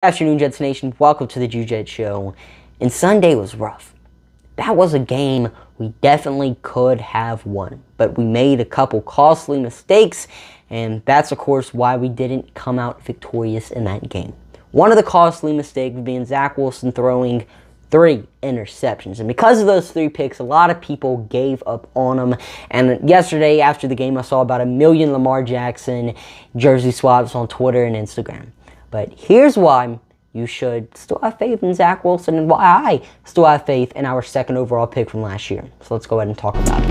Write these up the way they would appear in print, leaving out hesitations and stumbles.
Afternoon, Jets Nation. Welcome to the Jet Show. And Sunday was rough. That was a game we definitely could have won, but we made a couple costly mistakes, and that's, of course, why we didn't come out victorious in that game. One of the costly mistakes being Zach Wilson throwing 3 interceptions. And because of those 3 picks, a lot of people gave up on him. And yesterday, after the game, I saw about 1 million Lamar Jackson jersey swaps on Twitter and Instagram. But here's why you should still have faith in Zach Wilson and why I still have faith in our second overall pick from last year. So let's go ahead and talk about it.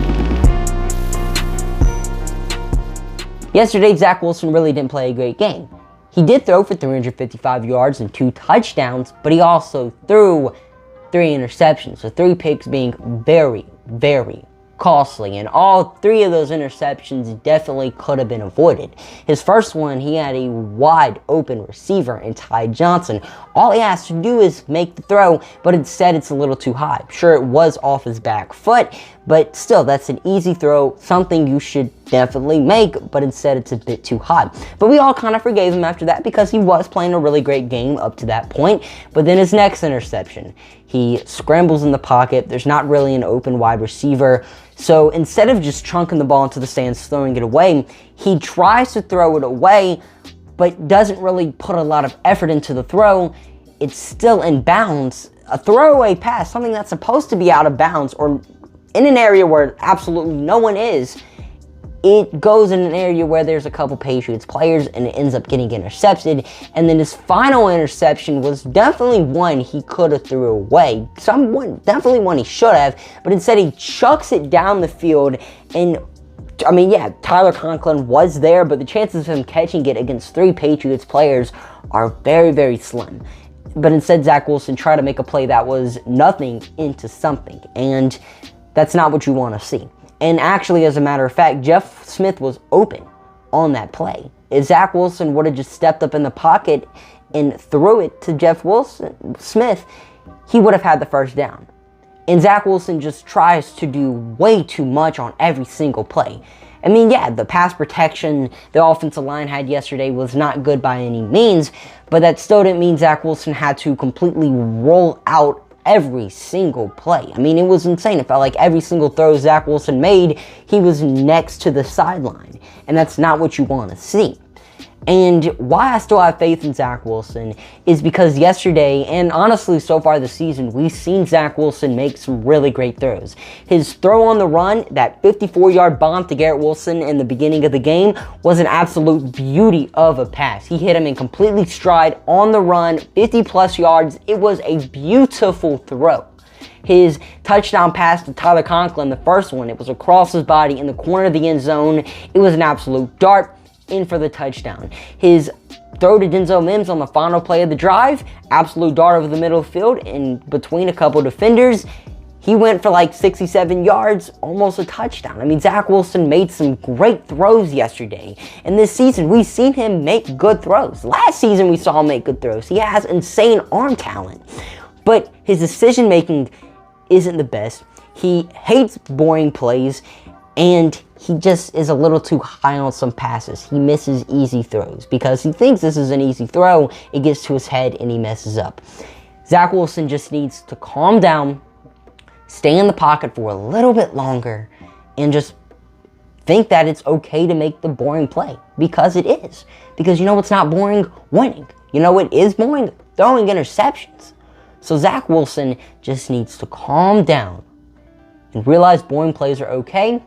Yesterday, Zach Wilson really didn't play a great game. He did throw for 355 yards and 2 touchdowns, but he also threw 3 interceptions. So 3 picks being very, very costly, and all 3 of those interceptions definitely could have been avoided. His first one, he had a wide open receiver in Ty Johnson. All he has to do is make the throw, but instead it's a little too high. Sure, it was off his back foot, but still, that's an easy throw, something you should definitely make, but instead it's a bit too high. But we all kind of forgave him after that because he was playing a really great game up to that point. But then his next interception, he scrambles in the pocket. There's not really an open wide receiver. So instead of just chunking the ball into the stands, throwing it away, he tries to throw it away, but doesn't really put a lot of effort into the throw. It's still in bounds. A throwaway pass, something that's supposed to be out of bounds or in an area where absolutely no one is, it goes in an area where there's a couple Patriots players and it ends up getting intercepted. And then his final interception was definitely one he could have threw away. Definitely one he should have, but instead he chucks it down the field. And I mean, yeah, Tyler Conklin was there, but the chances of him catching it against 3 Patriots players are very, very slim. But instead, Zach Wilson tried to make a play that was nothing into something, and that's not what you want to see. And actually, as a matter of fact, Jeff Smith was open on that play. If Zach Wilson would have just stepped up in the pocket and threw it to Jeff Smith, he would have had the first down. And Zach Wilson just tries to do way too much on every single play. I mean, yeah, the pass protection the offensive line had yesterday was not good by any means, but that still didn't mean Zach Wilson had to completely roll out every single play. I mean, it was insane. It felt like every single throw Zach Wilson made, he was next to the sideline, and that's not what you want to see. And why I still have faith in Zach Wilson is because yesterday, and honestly so far this season, we've seen Zach Wilson make some really great throws. His throw on the run, that 54-yard bomb to Garrett Wilson in the beginning of the game, was an absolute beauty of a pass. He hit him in completely stride on the run, 50-plus yards. It was a beautiful throw. His touchdown pass to Tyler Conklin, the first one, it was across his body in the corner of the end zone. It was an absolute dart in for the touchdown. His throw to Denzel Mims on the final play of the drive, absolute dart over the middle of the field in between a couple defenders. He went for like 67 yards, almost a touchdown. I mean, Zach Wilson made some great throws yesterday. And this season, we've seen him make good throws. Last season, we saw him make good throws. He has insane arm talent. But his decision-making isn't the best. He hates boring plays, and he just is a little too high on some passes. He misses easy throws because he thinks this is an easy throw. It gets to his head and he messes up. Zach Wilson just needs to calm down, stay in the pocket for a little bit longer, and just think that it's okay to make the boring play, because it is. Because you know what's not boring? Winning. You know what is boring? Throwing interceptions. So Zach Wilson just needs to calm down and realize boring plays are okay.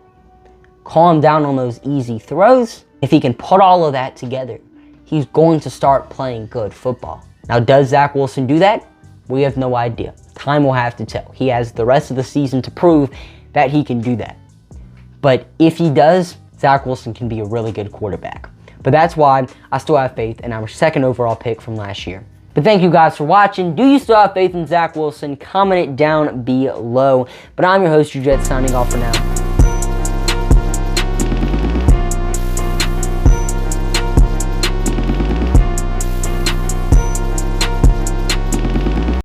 Calm down on those easy throws. If he can put all of that together, he's going to start playing good football. Now, does Zach Wilson do that? We have no idea. Time will have to tell. He has the rest of the season to prove that he can do that. But if he does, Zach Wilson can be a really good quarterback. But that's why I still have faith in our second overall pick from last year. But thank you guys for watching. Do you still have faith in Zach Wilson? Comment it down below. But I'm your host, Jet, signing off for now.